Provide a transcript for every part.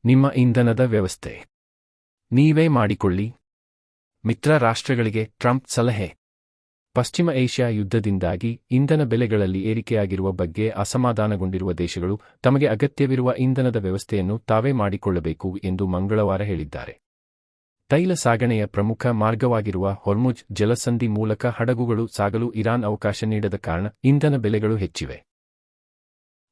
ನಿಮ್ಮ ಇಂಧನದ ವ್ಯವಸ್ಥೆ ನೀವೇ ಮಾಡಿಕೊಳ್ಳಿ. ಮಿತ್ರ ರಾಷ್ಟ್ರಗಳಿಗೆ ಟ್ರಂಪ್ ಸಲಹೆ. ಪಶ್ಚಿಮ ಏಷ್ಯಾ ಯುದ್ಧದಿಂದಾಗಿ ಇಂಧನ ಬೆಲೆಗಳಲ್ಲಿ ಏರಿಕೆಯಾಗಿರುವ ಬಗ್ಗೆ ಅಸಮಾಧಾನಗೊಂಡಿರುವ ದೇಶಗಳು ತಮಗೆ ಅಗತ್ಯವಿರುವ ಇಂಧನದ ವ್ಯವಸ್ಥೆಯನ್ನು ತಾವೇ ಮಾಡಿಕೊಳ್ಳಬೇಕು ಎಂದು ಮಂಗಳವಾರ ಹೇಳಿದ್ದಾರೆ. ತೈಲ ಸಾಗಣೆಯ ಪ್ರಮುಖ ಮಾರ್ಗವಾಗಿರುವ ಹೊರ್ಮುಜ್ ಜಲಸಂಧಿ ಮೂಲಕ ಹಡಗುಗಳು ಸಾಗಲು ಇರಾನ್ ಅವಕಾಶ ನೀಡದ ಕಾರಣ ಇಂಧನ ಬೆಲೆಗಳು ಹೆಚ್ಚಿವೆ.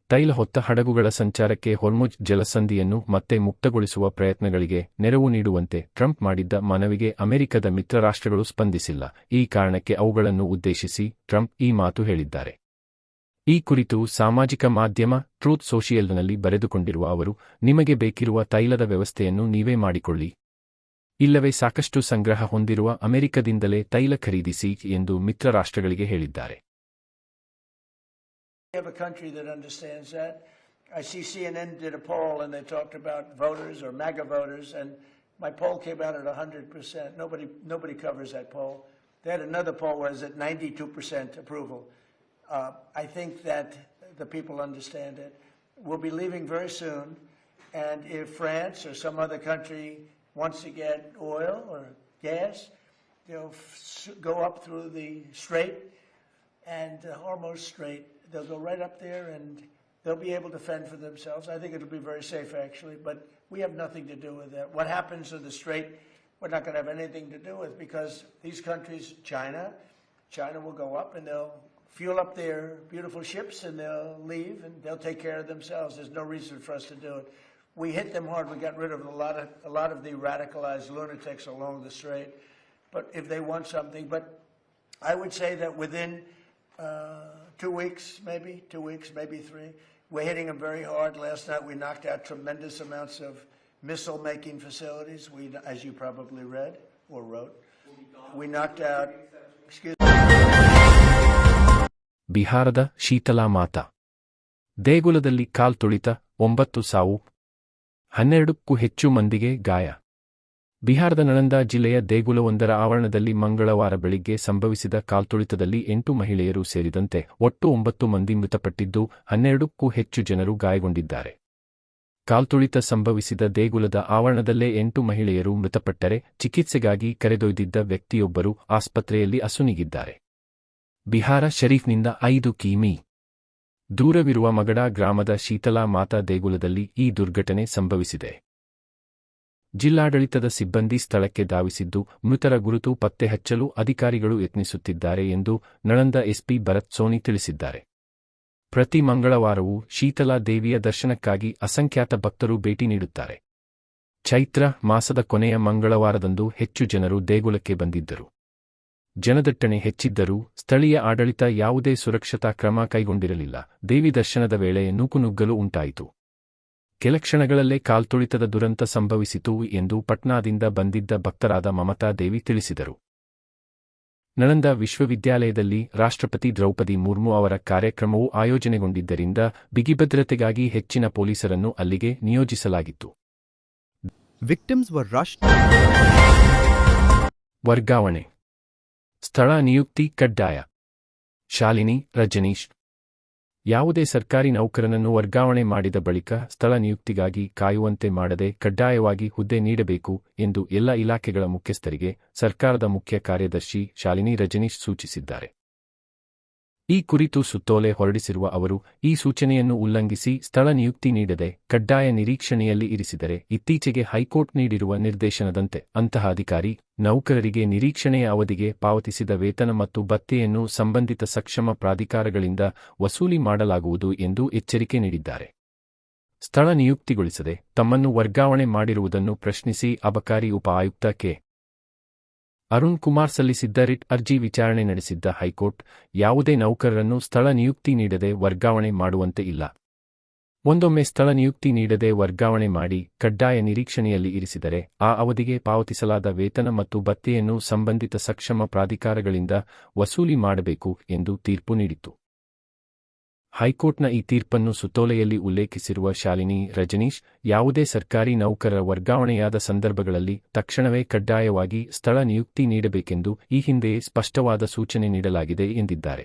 ತೈಲ ಹೊತ್ತ ಹಡಗುಗಳ ಸಂಚಾರಕ್ಕೆ ಹೊರ್ಮುಜ್ ಜಲಸಂಧಿಯನ್ನು ಮತ್ತೆ ಮುಕ್ತಗೊಳಿಸುವ ಪ್ರಯತ್ನಗಳಿಗೆ ನೆರವು ನೀಡುವಂತೆ ಟ್ರಂಪ್ ಮಾಡಿದ್ದ ಮನವಿಗೆ ಅಮೆರಿಕದ ಮಿತ್ರರಾಷ್ಟ್ರಗಳು ಸ್ಪಂದಿಸಿಲ್ಲ. ಈ ಕಾರಣಕ್ಕೆ ಅವುಗಳನ್ನು ಉದ್ದೇಶಿಸಿ ಟ್ರಂಪ್ ಈ ಮಾತು ಹೇಳಿದ್ದಾರೆ. ಈ ಕುರಿತು ಸಾಮಾಜಿಕ ಮಾಧ್ಯಮ ಟ್ರೂತ್ ಸೋಷಿಯಲ್ನಲ್ಲಿ ಬರೆದುಕೊಂಡಿರುವ ಅವರು, ನಿಮಗೆ ಬೇಕಿರುವ ತೈಲದ ವ್ಯವಸ್ಥೆಯನ್ನು ನೀವೇ ಮಾಡಿಕೊಳ್ಳಿ. ಇಲ್ಲವೇ ಸಾಕಷ್ಟು ಸಂಗ್ರಹ ಹೊಂದಿರುವ ಅಮೆರಿಕದಿಂದಲೇ ತೈಲ ಖರೀದಿಸಿ ಎಂದು ಮಿತ್ರರಾಷ್ಟ್ರಗಳಿಗೆ ಹೇಳಿದ್ದಾರೆ. We have a country that understands that. I see CNN did a poll and they talked about voters or MAGA voters, and my poll came out at 100%. Nobody covers that poll. They had another poll where it was at 92% approval. I think that the people understand it. We'll be leaving very soon, and if France or some other country wants to get oil or gas, they'll go up through the Strait and Hormuz Strait. They'll go right up there and they'll be able to fend for themselves. I think it'll be very safe, actually, but we have nothing to do with that. What happens to the Strait, we're not going to have anything to do with, because these countries, China will go up and they'll fuel up their beautiful ships and they'll leave and they'll take care of themselves. There's no reason for us to do it. We hit them hard. We got rid of a lot of the radicalized lunatics along the Strait. But if they want something, but I would say that within 2 weeks, maybe 3. We're hitting them very hard. Last night we knocked out tremendous amounts of missile-making facilities. As you probably read or wrote, we knocked out. ಬಿಹಾರದ ಶೀತಲಾ ಮಾತಾ ದೇಗುಲದಲ್ಲಿ ಕಾಲ್ತುಳಿತ, 9 ಸಾವು, 12ಕ್ಕೂ ಹೆಚ್ಚು ಮಂದಿಗೆ ಗಾಯ. ಬಿಹಾರದ ನಳಂದ ಜಿಲ್ಲೆಯ ದೇಗುಲವೊಂದರ ಆವರಣದಲ್ಲಿ ಮಂಗಳವಾರ ಬೆಳಿಗ್ಗೆ ಸಂಭವಿಸಿದ ಕಾಲ್ತುಳಿತದಲ್ಲಿ 8 ಮಹಿಳೆಯರು ಸೇರಿದಂತೆ ಒಟ್ಟು 9 ಮಂದಿ ಮೃತಪಟ್ಟಿದ್ದು 12ಕ್ಕೂ ಹೆಚ್ಚು ಜನರು ಗಾಯಗೊಂಡಿದ್ದಾರೆ. ಕಾಲ್ತುಳಿತ ಸಂಭವಿಸಿದ ದೇಗುಲದ ಆವರಣದಲ್ಲೇ 8 ಮಹಿಳೆಯರು ಮೃತಪಟ್ಟರೆ ಚಿಕಿತ್ಸೆಗಾಗಿ ಕರೆದೊಯ್ದಿದ್ದ ವ್ಯಕ್ತಿಯೊಬ್ಬರು ಆಸ್ಪತ್ರೆಯಲ್ಲಿ ಅಸುನೀಗಿದ್ದಾರೆ. ಬಿಹಾರ ಶರೀಫ್ನಿಂದ 5 ಕಿಮೀ ದೂರವಿರುವ ಮಗಡಾ ಗ್ರಾಮದ ಶೀತಲಾ ಮಾತಾ ದೇಗುಲದಲ್ಲಿ ಈ ದುರ್ಘಟನೆ ಸಂಭವಿಸಿದೆ. ಜಿಲ್ಲಾಡಳಿತದ ಸಿಬ್ಬಂದಿ ಸ್ಥಳಕ್ಕೆ ಧಾವಿಸಿದ್ದು ಮೃತರ ಗುರುತು ಪತ್ತೆ ಹಚ್ಚಲು ಅಧಿಕಾರಿಗಳು ಯತ್ನಿಸುತ್ತಿದ್ದಾರೆ ಎಂದು ನಳಂದ ಎಸ್ಪಿ ಭರತ್ ಸೋನಿ ತಿಳಿಸಿದ್ದಾರೆ. ಪ್ರತಿ ಮಂಗಳವಾರವೂ ಶೀತಲಾ ದೇವಿಯ ದರ್ಶನಕ್ಕಾಗಿ ಅಸಂಖ್ಯಾತ ಭಕ್ತರು ಭೇಟಿ ನೀಡುತ್ತಾರೆ. ಚೈತ್ರ ಮಾಸದ ಕೊನೆಯ ಮಂಗಳವಾರದಂದು ಹೆಚ್ಚು ಜನರು ದೇಗುಲಕ್ಕೆ ಬಂದಿದ್ದರು. ಜನದಟ್ಟಣೆ ಹೆಚ್ಚಿದ್ದರೂ ಸ್ಥಳೀಯ ಆಡಳಿತ ಯಾವುದೇ ಸುರಕ್ಷತಾ ಕ್ರಮ ಕೈಗೊಂಡಿರಲಿಲ್ಲ. ದೇವಿ ದರ್ಶನದ ವೇಳೆ ನೂಕುನುಗ್ಗಲು ಉಂಟಾಯಿತು. ಕೆಲ ಕ್ಷಣಗಳಲ್ಲೇ ಕಾಲ್ತುಳಿತದ ದುರಂತ ಸಂಭವಿಸಿತು ಎಂದು ಪಟ್ನಾದಿಂದ ಬಂದಿದ್ದ ಭಕ್ತರಾದ ಮಮತಾ ದೇವಿ ತಿಳಿಸಿದರು. ನಳಂದ ವಿಶ್ವವಿದ್ಯಾಲಯದಲ್ಲಿ ರಾಷ್ಟ್ರಪತಿ ದ್ರೌಪದಿ ಮುರ್ಮು ಅವರ ಕಾರ್ಯಕ್ರಮವು ಆಯೋಜನೆಗೊಂಡಿದ್ದರಿಂದ ಬಿಗಿಭದ್ರತೆಗಾಗಿ ಹೆಚ್ಚಿನ ಪೊಲೀಸರನ್ನು ಅಲ್ಲಿಗೆ ನಿಯೋಜಿಸಲಾಗಿತ್ತು. ವರ್ಗಾವಣೆ, ಸ್ಥಳ ನಿಯುಕ್ತಿ ಕಡ್ಡಾಯ. ಶಾಲಿನಿ ರಜನೀಶ್ ಯಾವುದೇ ಸರ್ಕಾರಿ ನೌಕರನನ್ನು ವರ್ಗಾವಣೆ ಮಾಡಿದ ಬಳಿಕ ಸ್ಥಳ ನಿಯುಕ್ತಿಗಾಗಿ ಕಾಯುವಂತೆ ಮಾಡದೆ ಕಡ್ಡಾಯವಾಗಿ ಹುದ್ದೆ ನೀಡಬೇಕು ಎಂದು ಎಲ್ಲ ಇಲಾಖೆಗಳ ಮುಖ್ಯಸ್ಥರಿಗೆ ಸರ್ಕಾರದ ಮುಖ್ಯ ಕಾರ್ಯದರ್ಶಿ ಶಾಲಿನಿ ರಜನೀಶ್ ಸೂಚಿಸಿದ್ದಾರೆ. ಈ ಕುರಿತು ಸುತ್ತೋಲೆ ಹೊರಡಿಸಿರುವ ಅವರು, ಈ ಸೂಚನೆಯನ್ನು ಉಲ್ಲಂಘಿಸಿ ಸ್ಥಳ ನಿಯುಕ್ತಿ ನೀಡದೆ ಕಡ್ಡಾಯ ನಿರೀಕ್ಷಣೆಯಲ್ಲಿ ಇರಿಸಿದರೆ ಇತ್ತೀಚೆಗೆ ಹೈಕೋರ್ಟ್ ನೀಡಿರುವ ನಿರ್ದೇಶನದಂತೆ ಅಂತಹ ಅಧಿಕಾರಿ ನೌಕರರಿಗೆ ನಿರೀಕ್ಷಣೆಯ ಅವಧಿಗೆ ಪಾವತಿಸಿದ ವೇತನ ಮತ್ತು ಭತ್ಯೆಯನ್ನು ಸಂಬಂಧಿತ ಸಕ್ಷಮ ಪ್ರಾಧಿಕಾರಗಳಿಂದ ವಸೂಲಿ ಮಾಡಲಾಗುವುದು ಎಂದು ಎಚ್ಚರಿಕೆ ನೀಡಿದ್ದಾರೆ. ಸ್ಥಳ ನಿಯುಕ್ತಿಗೊಳಿಸದೆ ತಮ್ಮನ್ನು ವರ್ಗಾವಣೆ ಮಾಡಿರುವುದನ್ನು ಪ್ರಶ್ನಿಸಿ ಅಬಕಾರಿ ಉಪ ಆಯುಕ್ತ ಕೆ. ಅರುಣ್ ಕುಮಾರ್ ಸಲ್ಲಿಸಿದ್ದ ರಿಟ್ ಅರ್ಜಿ ವಿಚಾರಣೆ ನಡೆಸಿದ್ದ ಹೈಕೋರ್ಟ್, ಯಾವುದೇ ನೌಕರರನ್ನು ಸ್ಥಳ ನಿಯುಕ್ತಿ ನೀಡದೆ ವರ್ಗಾವಣೆ ಮಾಡುವಂತೆ ಇಲ್ಲ. ಒಂದೊಮ್ಮೆ ಸ್ಥಳ ನಿಯುಕ್ತಿ ನೀಡದೆ ವರ್ಗಾವಣೆ ಮಾಡಿ ಕಡ್ಡಾಯ ನಿರೀಕ್ಷಣೆಯಲ್ಲಿ ಇರಿಸಿದರೆ ಆ ಅವಧಿಗೆ ಪಾವತಿಸಲಾದ ವೇತನ ಮತ್ತು ಭತ್ಯೆಯನ್ನು ಸಂಬಂಧಿತ ಸಕ್ಷಮ ಪ್ರಾಧಿಕಾರಗಳಿಂದ ವಸೂಲಿ ಮಾಡಬೇಕು ಎಂದು ತೀರ್ಪು ನೀಡಿತು. ಹೈಕೋರ್ಟ್ನ ಈ ತೀರ್ಪನ್ನು ಸುತ್ತೋಲೆಯಲ್ಲಿ ಉಲ್ಲೇಖಿಸಿರುವ ಶಾಲಿನಿ ರಜನೀಶ್, ಯಾವುದೇ ಸರ್ಕಾರಿ ನೌಕರರ ವರ್ಗಾವಣೆಯಾದ ಸಂದರ್ಭಗಳಲ್ಲಿ ತಕ್ಷಣವೇ ಕಡ್ಡಾಯವಾಗಿ ಸ್ಥಳ ನಿಯುಕ್ತಿ ನೀಡಬೇಕೆಂದು ಈ ಹಿಂದೆಯೇ ಸ್ಪಷ್ಟವಾದ ಸೂಚನೆ ನೀಡಲಾಗಿದೆ ಎಂದಿದ್ದಾರೆ.